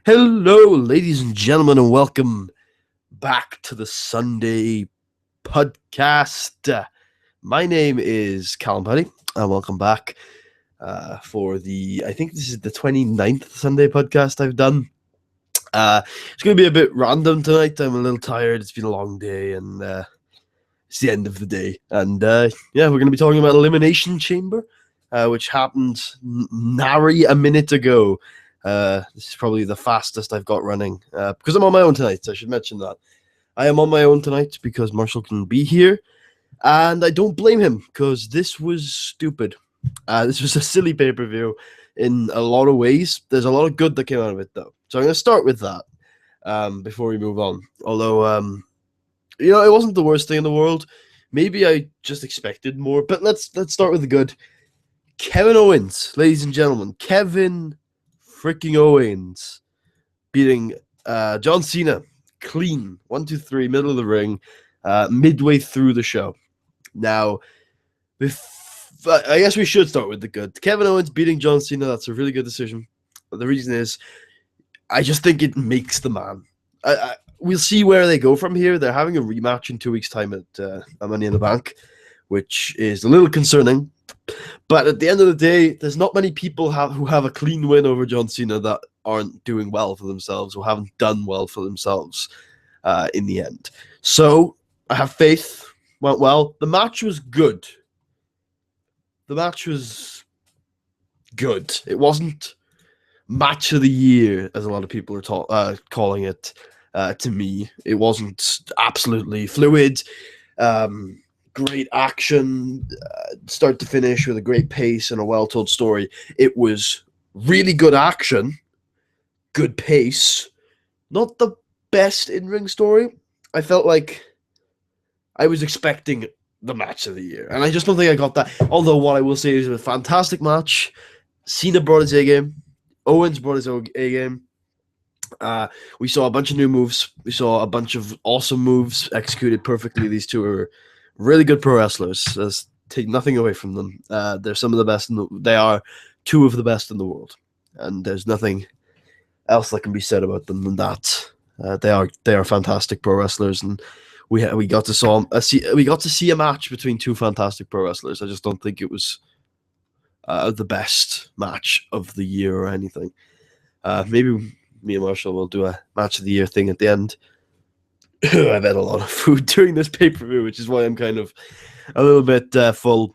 Hello, ladies and gentlemen, and welcome back to the Sunday Puddcast. My name is Callum Putty, and welcome back for I think this is the 29th Sunday podcast I've done. It's going to be a bit random tonight. I'm a little tired. It's been a long day, and it's the end of the day. And we're going to be talking about Elimination Chamber, which happened nary a minute ago. This is probably the fastest I've got running because I'm on my own tonight. So I should mention that. I am on my own tonight because Marshall can be here, and I don't blame him because this was stupid. This was a silly pay-per-view in a lot of ways. There's a lot of good that came out of it, though. So I'm going to start with that before we move on. Although, it wasn't the worst thing in the world. Maybe I just expected more, but let's start with the good. Kevin Owens, ladies and gentlemen. Kevin freaking Owens beating John Cena clean. 1, 2, 3, middle of the ring, midway through the show. Now, I guess we should start with the good. Kevin Owens beating John Cena, that's a really good decision. The reason is, I just think it makes the man. We'll see where they go from here. They're having a rematch in 2 weeks' time at Money in the Bank, which is a little concerning. But at the end of the day, there's not many people who have a clean win over John Cena that aren't doing well for themselves or haven't done well for themselves in the end. So I have faith. Went well. The match was good. The match was good. It wasn't match of the year, as a lot of people are calling it. To me, it wasn't absolutely fluid. Great action, start to finish with a great pace and a well-told story. It was really good action, good pace, not the best in-ring story. I felt like I was expecting the match of the year, and I just don't think I got that. Although what I will say is a fantastic match. Cena brought his A-game. Owens brought his A-game. We saw a bunch of new moves. We saw a bunch of awesome moves executed perfectly. These two are really good pro wrestlers. Let's take nothing away from them. They're some of the best. They are two of the best in the world, and there's nothing else that can be said about them than that. They are fantastic pro wrestlers, and we got to see a match between two fantastic pro wrestlers. I just don't think it was the best match of the year or anything. Maybe me and Marshall will do a match of the year thing at the end. I've had a lot of food during this pay-per-view, which is why I'm kind of a little bit full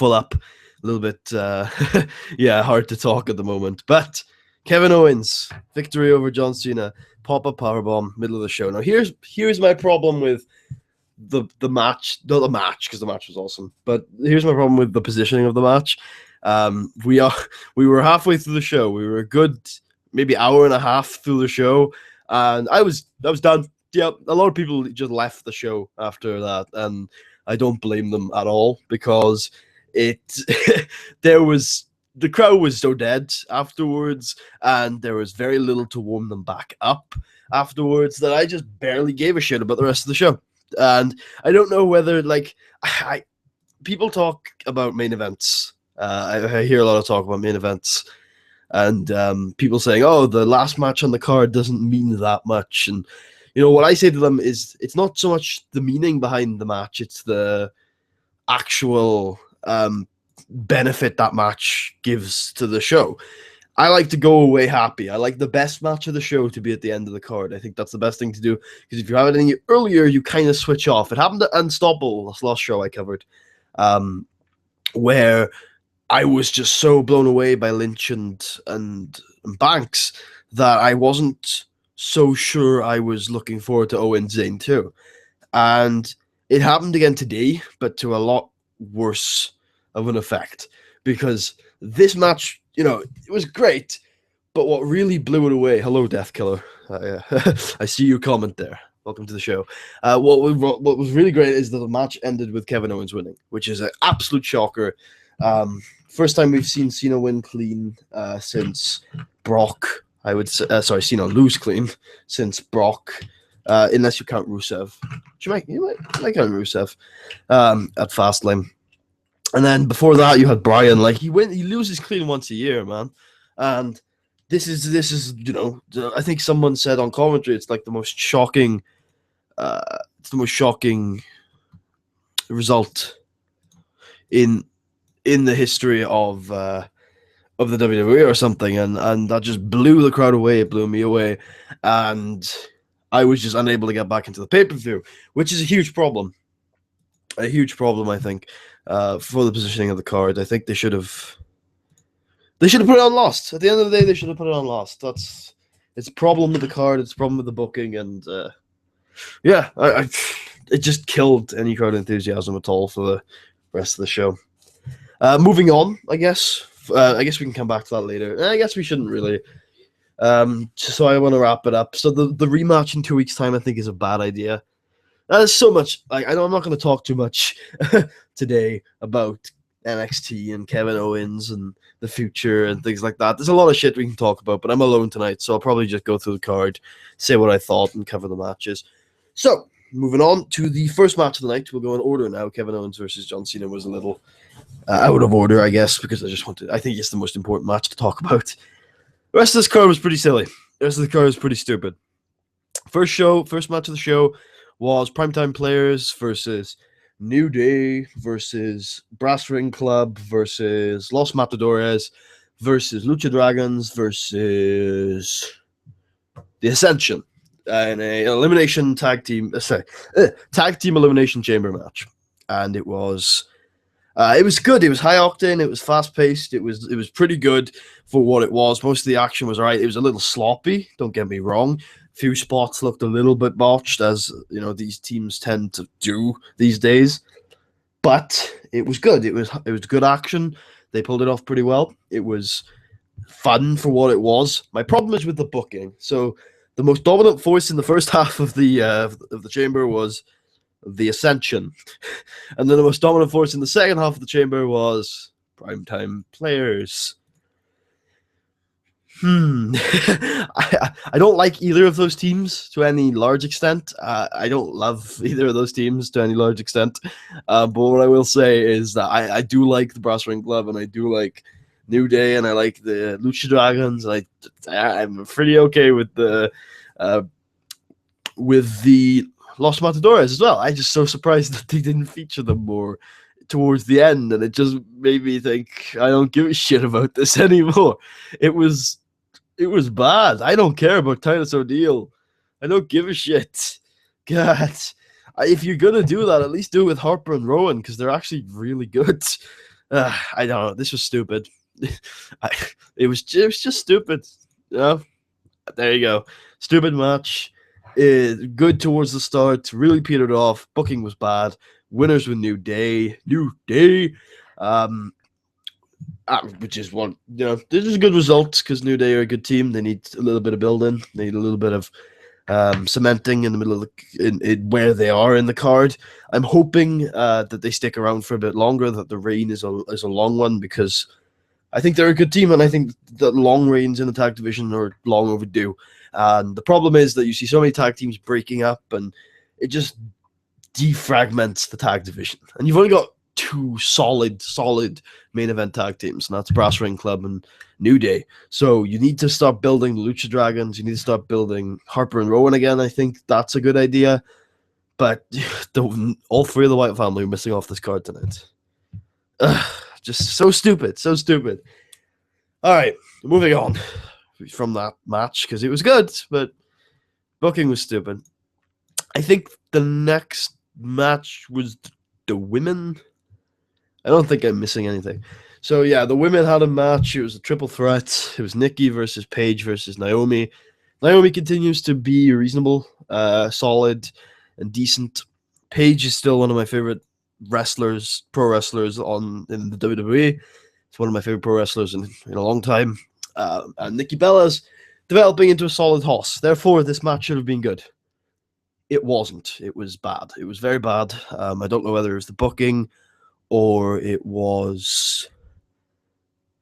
up, a little bit, hard to talk at the moment. But Kevin Owens, victory over John Cena, pop-up powerbomb, middle of the show. Now, here's my problem with the match, not the match, because the match was awesome, but here's my problem with the positioning of the match. We were halfway through the show. We were a good maybe hour and a half through the show, and I was done. Yeah, a lot of people just left the show after that, and I don't blame them at all because the crowd was so dead afterwards, and there was very little to warm them back up afterwards that I just barely gave a shit about the rest of the show. And I don't know whether people talk about main events. I hear a lot of talk about main events, and people saying, "Oh, the last match on the card doesn't mean that much," and what I say to them is it's not so much the meaning behind the match, it's the actual benefit that match gives to the show. I like to go away happy. I like the best match of the show to be at the end of the card. I think that's the best thing to do, because if you have it any earlier, you kind of switch off. It happened to Unstoppable, this last show I covered, where I was just so blown away by Lynch and Banks that I wasn't so sure I was looking forward to Owens Zayn too. And it happened again today, but to a lot worse of an effect, because this match, it was great, but what really blew it away, hello Death Killer, I see your comment there, welcome to the show. What was really great is that the match ended with Kevin Owens winning, which is an absolute shocker. First time we've seen Cena win clean since Brock. I would say, Cena lose clean since Brock, unless you count Rusev. You might count Rusev at Fastlane. And then before that, you had Bryan. He loses clean once a year, man. And this is I think someone said on commentary it's like the most shocking result in the history of the WWE or something, and that just blew the crowd away. It blew me away, and I was just unable to get back into the pay-per-view, which is a huge problem. A huge problem, I think, for the positioning of the card. I think they should have put it on Lost. At the end of the day, they should have put it on Lost. It's a problem with the card. It's a problem with the booking, and it just killed any crowd enthusiasm at all for the rest of the show. Moving on, I guess. I guess we can come back to that later. I guess we shouldn't really. So I want to wrap it up. So the rematch in 2 weeks' time, I think, is a bad idea. There's so much. I know I'm not going to talk too much today about NXT and Kevin Owens and the future and things like that. There's a lot of shit we can talk about, but I'm alone tonight, so I'll probably just go through the card, say what I thought, and cover the matches. So, moving on to the first match of the night. We'll go in order now. Kevin Owens versus John Cena was a little out of order, I guess, because I think it's the most important match to talk about. The rest of this card was pretty silly. The rest of the card was pretty stupid. First match of the show was Primetime Players versus New Day versus Brass Ring Club versus Los Matadores versus Lucha Dragons versus The Ascension in an elimination tag team elimination chamber match. And it was good. It was high octane. It was fast paced. It was pretty good for what it was. Most of the action was all right. It was a little sloppy. Don't get me wrong. Few spots looked a little bit botched, as these teams tend to do these days. But it was good. It was good action. They pulled it off pretty well. It was fun for what it was. My problem is with the booking. So the most dominant force in the first half of the chamber was The Ascension, and then the most dominant force in the second half of the chamber was Primetime Players. I don't like either of those teams to any large extent. I don't love either of those teams to any large extent. But what I will say is that I do like the Brass Ring Club, and I do like New Day, and I like the Lucha Dragons. And I'm pretty okay with the Los Matadores as well. I'm just so surprised that they didn't feature them more towards the end, and it just made me think I don't give a shit about this anymore. It was bad. I don't care about Titus O'Neil. I don't give a shit. God, if you're gonna do that, at least do it with Harper and Rowan, because they're actually really good. I don't know. This was stupid. It was just stupid. Yeah, there you go. Stupid match. Good towards the start. Really petered off. Booking was bad. Winners with New Day. Which is one, this is a good result because New Day are a good team. They need a little bit of building. They need a little bit of cementing in the middle of in where they are in the card. I'm hoping that they stick around for a bit longer, that the reign is a long one, because I think they're a good team, and I think that long reigns in the tag division are long overdue. And the problem is that you see so many tag teams breaking up, and it just defragments the tag division. And you've only got two solid main event tag teams, and that's Brass Ring Club and New Day. So you need to start building the Lucha Dragons. You need to start building Harper and Rowan again. I think that's a good idea. But all three of the White family are missing off this card tonight. Just so stupid. All right, moving on from that match, because it was good, but booking was stupid. I think the next match was the women. I don't think I'm missing anything. So yeah, the women had a match. It was a triple threat. It was Nikki versus Paige versus Naomi. Naomi continues to be reasonable, solid, and decent. Paige is still one of my favorite wrestlers, pro wrestlers in the WWE. It's one of my favorite pro wrestlers in a long time. And Nikki Bella's developing into a solid hoss. Therefore, this match should have been good. It wasn't. It was bad. It was very bad. I don't know whether it was the booking or it was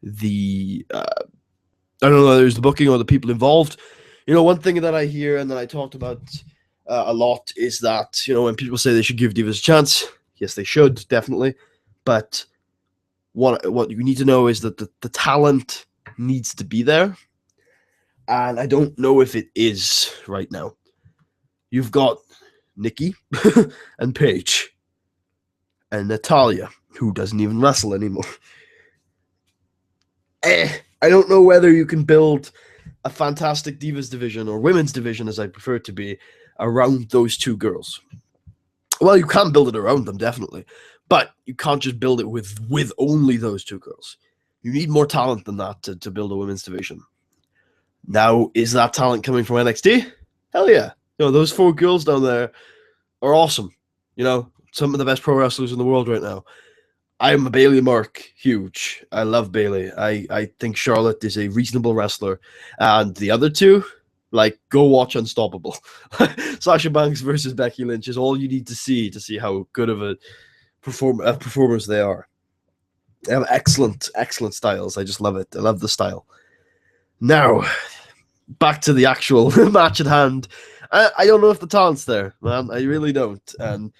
the I don't know whether it was the booking or the people involved. One thing that I hear and that I talked about a lot is that, when people say they should give divas a chance, yes, they should, definitely. But what you need to know is that the talent needs to be there. And I don't know if it is right now. You've got Nikki and Paige and Natalia, who doesn't even wrestle anymore. I don't know whether you can build a fantastic Divas division or women's division, as I prefer it to be, around those two girls. Well, you can build it around them, definitely, but you can't just build it with only those two girls. You need more talent than that to build a women's division. Now, is that talent coming from NXT? Hell yeah. Those 4 girls down there are awesome. Some of the best pro wrestlers in the world right now. I'm a Bayley mark, huge. I love Bayley. I think Charlotte is a reasonable wrestler. And the other two, go watch Unstoppable. Sasha Banks versus Becky Lynch is all you need to see how good of a performers they are. They have excellent, excellent styles. I just love it. I love the style. Now, back to the actual match at hand. I don't know if the talent's there, man. I really don't. And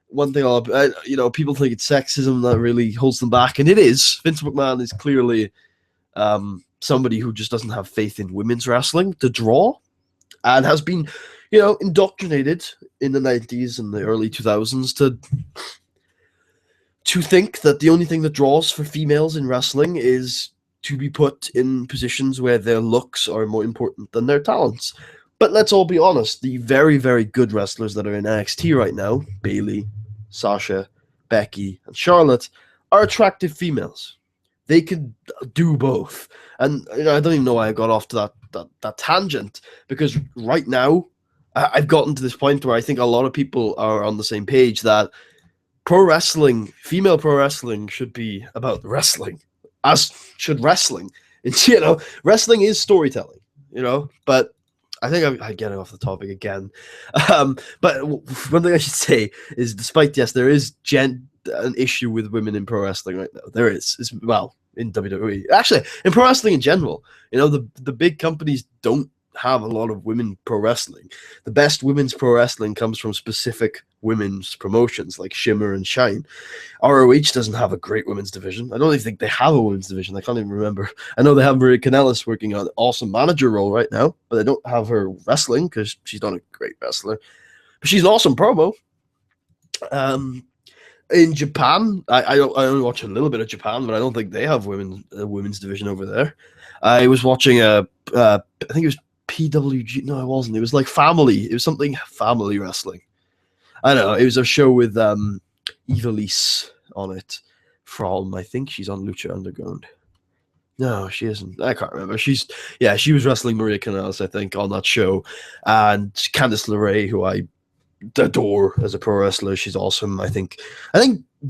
one thing, people think it's sexism that really holds them back, and it is. Vince McMahon is clearly somebody who just doesn't have faith in women's wrestling to draw, and has been, indoctrinated in the 90s and the early 2000s to think that the only thing that draws for females in wrestling is to be put in positions where their looks are more important than their talents. But let's all be honest, the very, very good wrestlers that are in NXT right now, Bayley, Sasha, Becky, and Charlotte, are attractive females. They could do both. And I don't even know why I got off to that tangent, because right now, I've gotten to this point where I think a lot of people are on the same page that female pro wrestling should be about wrestling, as should wrestling. It's, wrestling is storytelling, but I think I'm getting off the topic again. But one thing I should say is, despite, yes, there is an issue with women in pro wrestling right now. There is. In WWE. Actually, in pro wrestling in general. The big companies don't have a lot of women pro wrestling. The best women's pro wrestling comes from specific women's promotions like Shimmer and Shine. ROH doesn't have a great women's division. I don't even think they have a women's division. I can't even remember. I know they have Maria Kanellis working on an awesome manager role right now, but they don't have her wrestling because she's not a great wrestler. But she's an awesome promo. In Japan, I only watch a little bit of Japan, but I don't think they have a women's division over there. I was watching I think it was PWG. No, it wasn't. It was like family. It was something family wrestling. I don't know. It was a show with Ivelisse on it from, I think she's on Lucha Underground. No, she isn't. I can't remember. She was wrestling Maria Kanellis, I think, on that show. And Candice LeRae, who I adore as a pro wrestler. She's awesome. I think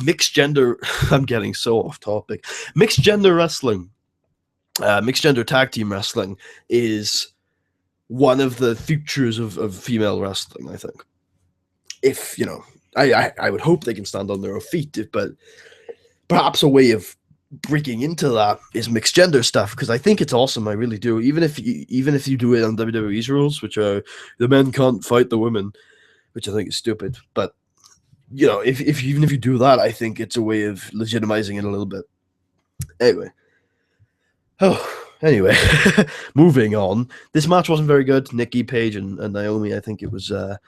mixed gender, I'm getting so off topic. Mixed gender wrestling, mixed gender tag team wrestling is one of the futures of female wrestling, I think. If, I would hope they can stand on their own feet, but perhaps a way of breaking into that is mixed gender stuff, because I think it's awesome. I really do. Even if you do it on WWE's rules, which are the men can't fight the women, which I think is stupid. But if you do that, I think it's a way of legitimizing it a little bit. Anyway, moving on. This match wasn't very good. Nikki, Paige, and Naomi. I think it was a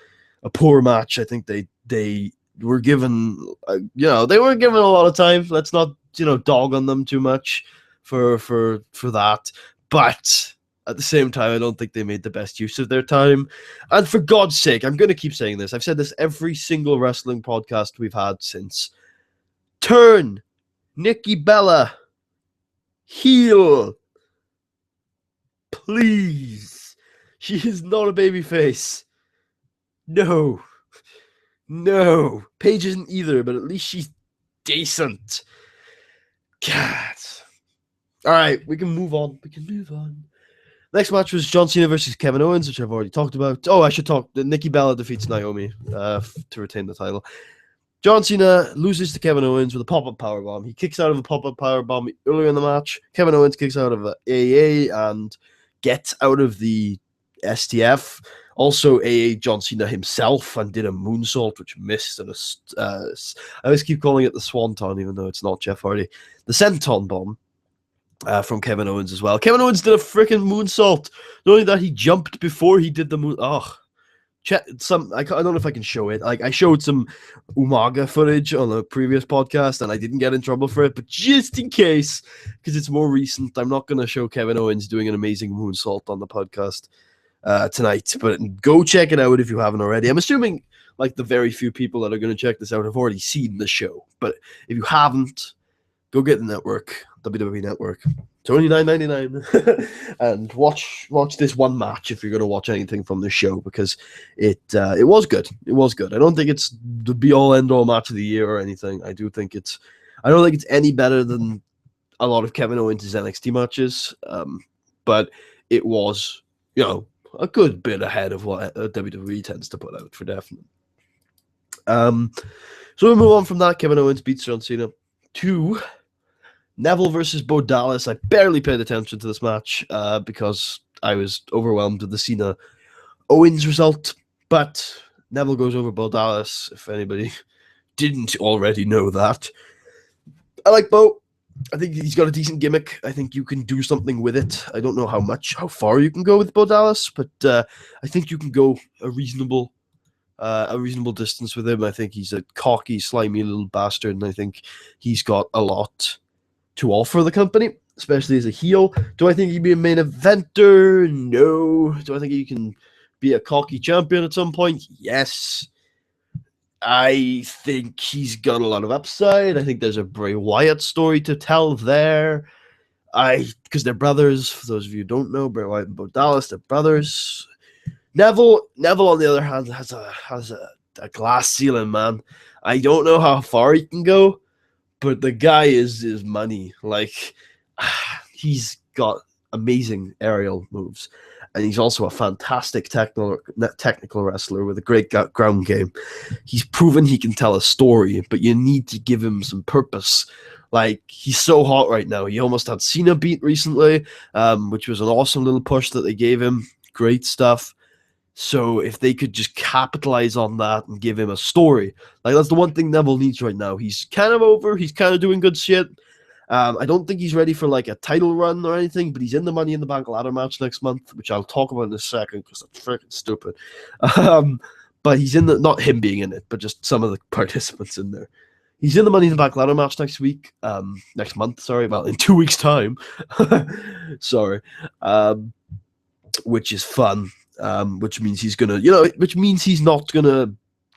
poor match. I think they were given, they weren't given a lot of time. Let's not, dog on them too much for that. But at the same time, I don't think they made the best use of their time. And for God's sake, I'm going to keep saying this. I've said this every single wrestling podcast we've had since. Turn Nikki Bella heel. Please. She is not a babyface. No. Paige isn't either, but at least she's decent. God. All right, we can move on. Next match was John Cena versus Kevin Owens, which I've already talked about. Oh, I should talk. Nikki Bella defeats Naomi to retain the title. John Cena loses to Kevin Owens with a pop-up powerbomb. He kicks out of a pop-up powerbomb earlier in the match. Kevin Owens kicks out of AA and gets out of the STF. Also, AA John Cena himself and did a moonsault, which missed. And I always keep calling it the Swanton, even though it's not Jeff Hardy. The Senton bomb. from Kevin Owens as well. Kevin Owens did a freaking moonsault. Not only that, he jumped before he did the moon. Oh, I don't know if I can show it. Like, I showed some Umaga footage on a previous podcast, and I didn't get in trouble for it. But just in case, because it's more recent, I'm not going to show Kevin Owens doing an amazing moonsault on the podcast tonight. But go check it out if you haven't already. I'm assuming like the very few people that are going to check this out have already seen the show. But if you haven't, go get the network, WWE Network. It's only $9.99, and watch this one match if you're going to watch anything from the show, because it was good. It was good. I don't think it's the be all end all match of the year or anything. I don't think it's any better than a lot of Kevin Owens' NXT matches, but it was, a good bit ahead of what WWE tends to put out, for definite. So we move on from that. Kevin Owens beats John Cena to Neville versus Bo Dallas. I barely paid attention to this match because I was overwhelmed with the Cena Owens result. But Neville goes over Bo Dallas, if anybody didn't already know that. I like Bo. I think he's got a decent gimmick. I think you can do something with it. I don't know how far you can go with Bo Dallas, but I think you can go a reasonable distance with him. I think he's a cocky, slimy little bastard, and I think he's got a lot to offer the company, especially as a heel. Do I think he'd be a main eventer? No. Do I think he can be a cocky champion at some point? Yes. I think he's got a lot of upside. I think there's a Bray Wyatt story to tell there. Because they're brothers. For those of you who don't know, Bray Wyatt and Bo Dallas, they're brothers. Neville, on the other hand, has a glass ceiling, man. I don't know how far he can go, but the guy is money. Like, he's got amazing aerial moves, and he's also a fantastic technical wrestler with a great ground game. He's proven he can tell a story, but you need to give him some purpose. Like, he's so hot right now. He almost had Cena beat recently, which was an awesome little push that they gave him. Great stuff. So if they could just capitalize on that and give him a story, like, that's the one thing Neville needs right now. He's kind of over. He's kind of doing good shit. I don't think he's ready for like a title run or anything, but he's in the Money in the Bank ladder match next month, which I'll talk about in a second because that's freaking stupid. But he's in not him being in it, but just some of the participants in there. He's in the Money in the Bank ladder match next month. Sorry, well, in 2 weeks' time. Sorry, which is fun. Which means he's not gonna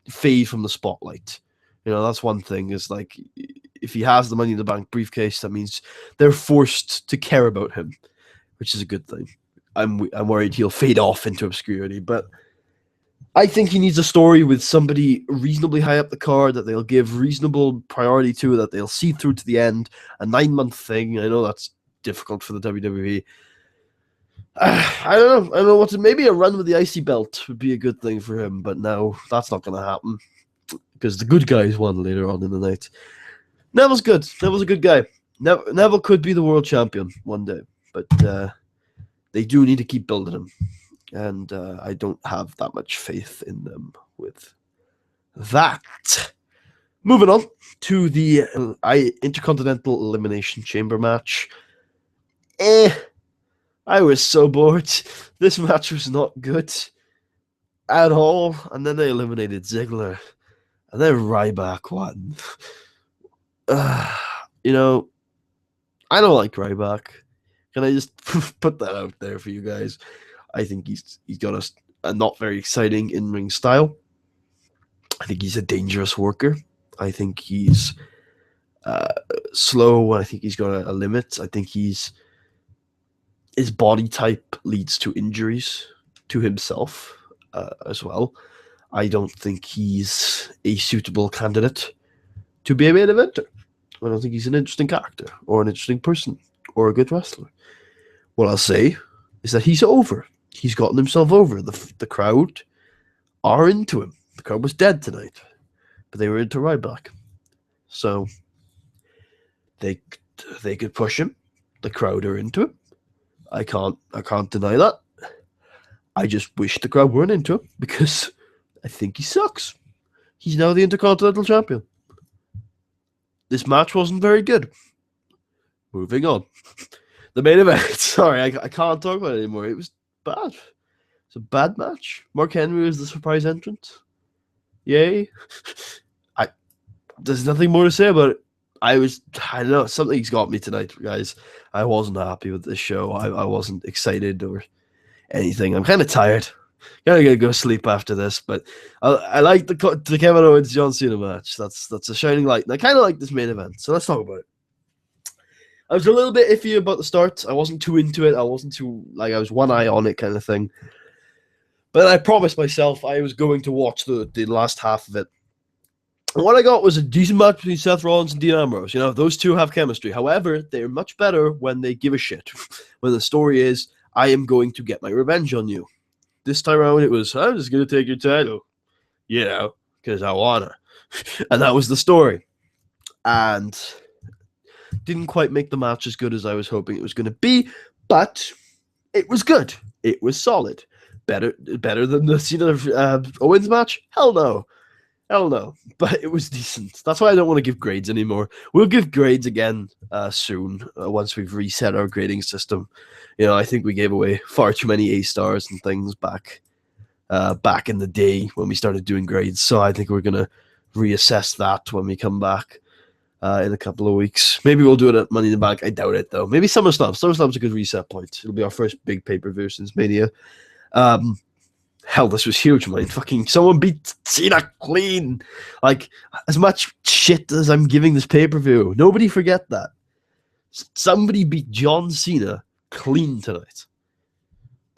fade from the spotlight. That's one thing, is like, if he has the Money in the Bank briefcase, that means they're forced to care about him, which is a good thing. I'm worried he'll fade off into obscurity, but I think he needs a story with somebody reasonably high up the card that they'll give reasonable priority to, that they'll see through to the end. A 9-month thing. I know that's difficult for the WWE. I don't know. Maybe a run with the IC belt would be a good thing for him, but no, that's not going to happen because the good guys won later on in the night. Neville's good. Neville's a good guy. Neville could be the world champion one day, but they do need to keep building him, and I don't have that much faith in them with that. Moving on to the Intercontinental Elimination Chamber match. I was so bored. This match was not good at all. And then they eliminated Ziggler. And then Ryback won. I don't like Ryback. Can I just put that out there for you guys? I think he's got a not very exciting in-ring style. I think he's a dangerous worker. I think he's slow. I think he's got a limit. I think his body type leads to injuries to himself as well. I don't think he's a suitable candidate to be a main eventer. I don't think he's an interesting character or an interesting person or a good wrestler. What I'll say is that he's over. He's gotten himself over. The crowd are into him. The crowd was dead tonight, but they were into Ryback. So they could push him. The crowd are into him. I can't deny that. I just wish the crowd weren't into him because I think he sucks. He's now the Intercontinental Champion. This match wasn't very good. Moving on. The main event. Sorry, I can't talk about it anymore. It was bad. It's a bad match. Mark Henry was the surprise entrant. Yay. There's nothing more to say about it. I don't know, something's got me tonight, guys. I wasn't happy with this show. I wasn't excited or anything. I'm kind of tired. Gotta go sleep after this, but I like the Kevin Owens John Cena match. That's a shining light. And I kind of like this main event, so let's talk about it. I was a little bit iffy about the start. I wasn't too into it. I wasn't too, I was one eye on it kind of thing. But I promised myself I was going to watch the last half of it. And what I got was a decent match between Seth Rollins and Dean Ambrose. You know, those two have chemistry. However, they're much better when they give a shit. When the story is, I am going to get my revenge on you. This time around, it was, I'm just going to take your title. You know, because I want to. And that was the story. And didn't quite make the match as good as I was hoping it was going to be. But it was good. It was solid. Better than the Cena Owens match? Hell no. Hell no, but it was decent. That's why I don't want to give grades anymore. We'll give grades again soon once we've reset our grading system. You know, I think we gave away far too many A stars and things back in the day when we started doing grades. So I think we're gonna reassess that when we come back in a couple of weeks. Maybe we'll do it at Money in the Bank. I doubt it though. Maybe SummerSlam. SummerSlam's a good reset point. It'll be our first big pay-per-view since Mania. Hell, this was huge, man. Fucking someone beat Cena clean. Like, as much shit as I'm giving this pay-per-view, nobody forget that. Somebody beat John Cena clean tonight.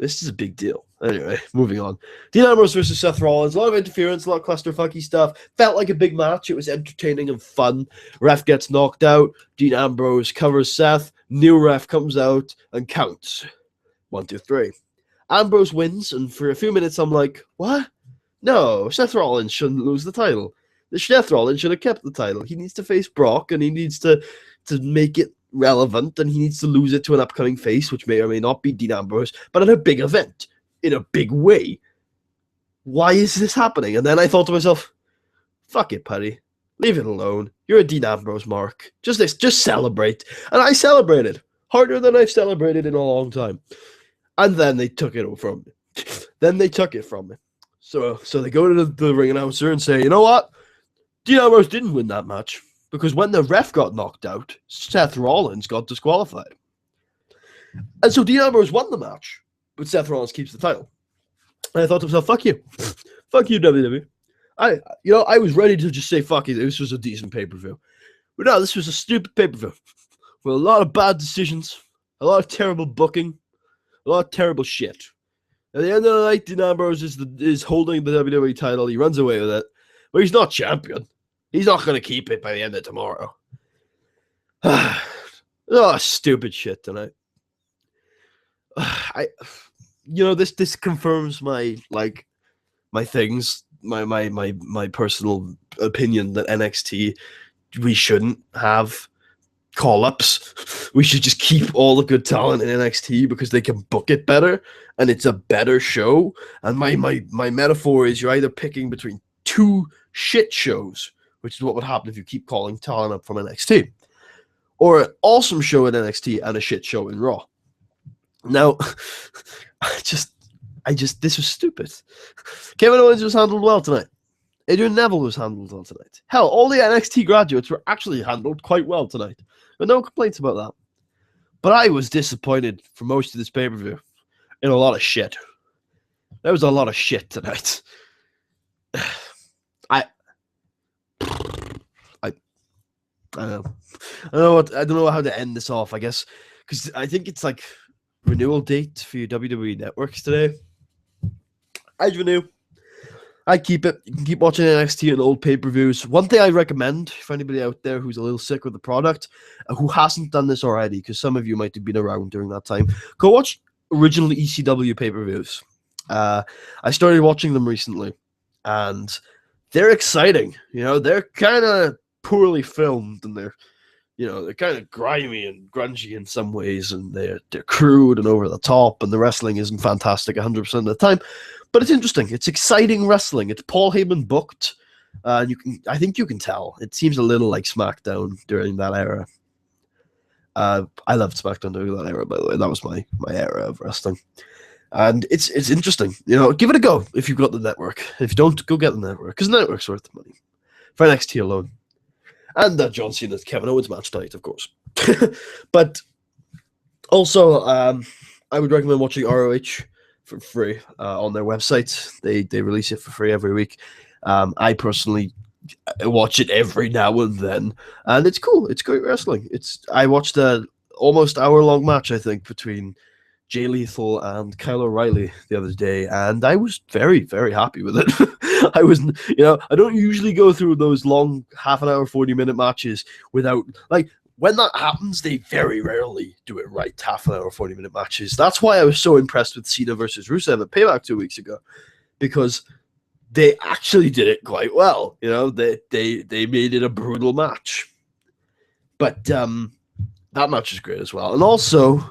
This is a big deal. Anyway, moving on. Dean Ambrose versus Seth Rollins. A lot of interference, a lot of clusterfucky stuff. Felt like a big match. It was entertaining and fun. Ref gets knocked out. Dean Ambrose covers Seth. New ref comes out and counts. 1, 2, 3. Ambrose wins, and for a few minutes I'm like, what? No, Seth Rollins shouldn't lose the title. Seth Rollins should have kept the title. He needs to face Brock, and he needs to make it relevant, and he needs to lose it to an upcoming face, which may or may not be Dean Ambrose, but at a big event, in a big way. Why is this happening? And then I thought to myself, fuck it, Putty. Leave it alone. You're a Dean Ambrose mark. Just celebrate. And I celebrated. Harder than I've celebrated in a long time. And then they took it from me. So they go to the ring announcer and say, you know what? Dean Ambrose didn't win that match because when the ref got knocked out, Seth Rollins got disqualified. And so Dean Ambrose won the match, but Seth Rollins keeps the title. And I thought to myself, fuck you. Fuck you, WWE. I was ready to just say, fuck you, this was a decent pay-per-view. But no, this was a stupid pay-per-view with a lot of bad decisions, a lot of terrible booking, a lot of terrible shit. At the end of the night, Dean Ambrose is holding the WWE title. He runs away with it. But he's not champion. He's not going to keep it by the end of tomorrow. Oh, stupid shit tonight. This confirms my things, my personal opinion that NXT, we shouldn't have call-ups. We should just keep all the good talent in NXT because they can book it better and it's a better show. And my metaphor is you're either picking between two shit shows, which is what would happen if you keep calling talent up from NXT, or an awesome show in NXT and a shit show in Raw. Now, this was stupid. Kevin Owens was handled well tonight. Adrian Neville was handled well tonight. Hell, all the NXT graduates were actually handled quite well tonight. But no complaints about that. But I was disappointed for most of this pay-per-view in a lot of shit. There was a lot of shit tonight. I don't know. I don't know how to end this off, I guess. Because I think it's like renewal date for your WWE networks today. I'd renew. I keep it. You can keep watching NXT and old pay-per-views. One thing I recommend for anybody out there who's a little sick with the product, who hasn't done this already, because some of you might have been around during that time, go watch original ECW pay-per-views. I started watching them recently, and they're exciting. You know, they're kind of poorly filmed, and they're kind of grimy and grungy in some ways, and they're crude and over the top, and the wrestling isn't fantastic 100% of the time. But it's interesting. It's exciting wrestling. It's Paul Heyman booked. I think you can tell. It seems a little like SmackDown during that era. I loved SmackDown during that era, by the way. That was my era of wrestling. And it's interesting. Give it a go if you've got the network. If you don't, go get the network, because the network's worth the money. For NXT alone. And that John Cena Kevin Owens match tonight, of course. But also, I would recommend watching ROH for free on their website. They release it for free every week. I personally watch it every now and then, and it's cool. It's great wrestling. I watched a almost hour-long match, I think, between Jay Lethal and Kyle O'Reilly the other day, and I was very, very happy with it. I was, I don't usually go through those long half an hour, 40-minute matches without, when that happens, they very rarely do it right, half an hour, 40-minute matches. That's why I was so impressed with Cena versus Rusev at Payback 2 weeks ago, because they actually did it quite well. They made it a brutal match. But that match is great as well. And also,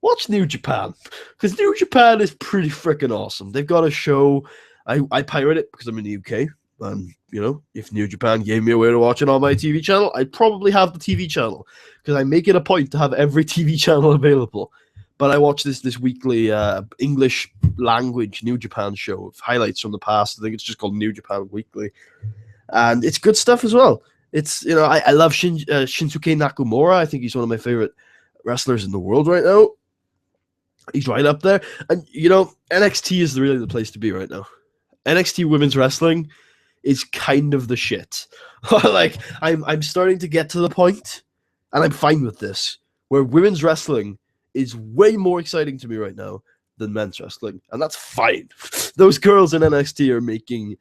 watch New Japan, because New Japan is pretty freaking awesome. They've got a show. I pirate it because I'm in the UK. And, if New Japan gave me a way to watch it on my TV channel, I'd probably have the TV channel, because I make it a point to have every TV channel available. But I watch this weekly English language New Japan show of highlights from the past. I think it's just called New Japan Weekly. And it's good stuff as well. It's, I love Shinsuke Nakamura. I think he's one of my favorite wrestlers in the world right now. He's right up there. And, NXT is really the place to be right now. NXT Women's Wrestling is kind of the shit. I'm starting to get to the point, and I'm fine with this, where women's wrestling is way more exciting to me right now than men's wrestling, and that's fine. Those girls in NXT are making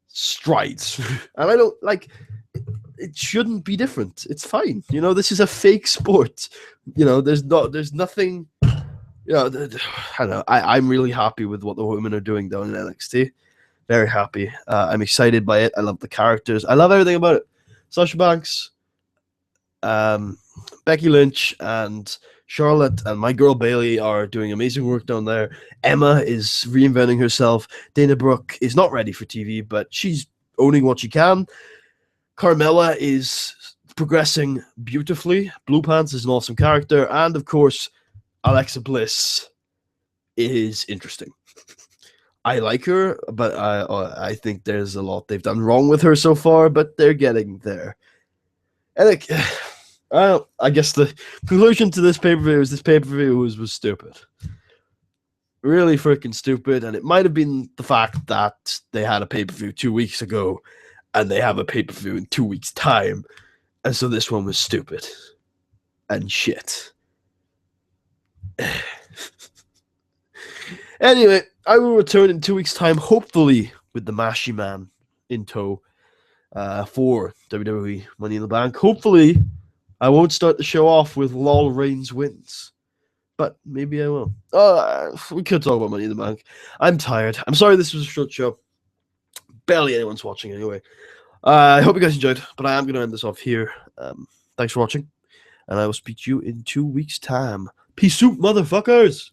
strides, and I don't it shouldn't be different. It's fine. This is a fake sport. There's nothing. I don't know. I'm really happy with what the women are doing down in NXT. Very happy. I'm excited by it. I love the characters. I love everything about it. Sasha Banks, Becky Lynch, and Charlotte, and my girl Bailey are doing amazing work down there. Emma is reinventing herself. Dana Brooke is not ready for TV, but she's owning what she can. Carmella is progressing beautifully. Blue Pants is an awesome character. And, of course, Alexa Bliss is interesting. I like her, but I think there's a lot they've done wrong with her so far, but they're getting there. And I guess the conclusion to this pay-per-view is this pay-per-view was stupid. Really freaking stupid, and it might have been the fact that they had a pay-per-view 2 weeks ago, and they have a pay-per-view in 2 weeks' time, and so this one was stupid. And shit. Anyway, I will return in 2 weeks' time, hopefully with the Mashy Man in tow for WWE Money in the Bank. Hopefully, I won't start the show off with Lol Reigns wins, but maybe I will. We could talk about Money in the Bank. I'm tired. I'm sorry this was a short show. Barely anyone's watching anyway. I hope you guys enjoyed, but I am going to end this off here. Thanks for watching, and I will speak to you in 2 weeks' time. Peace out, motherfuckers!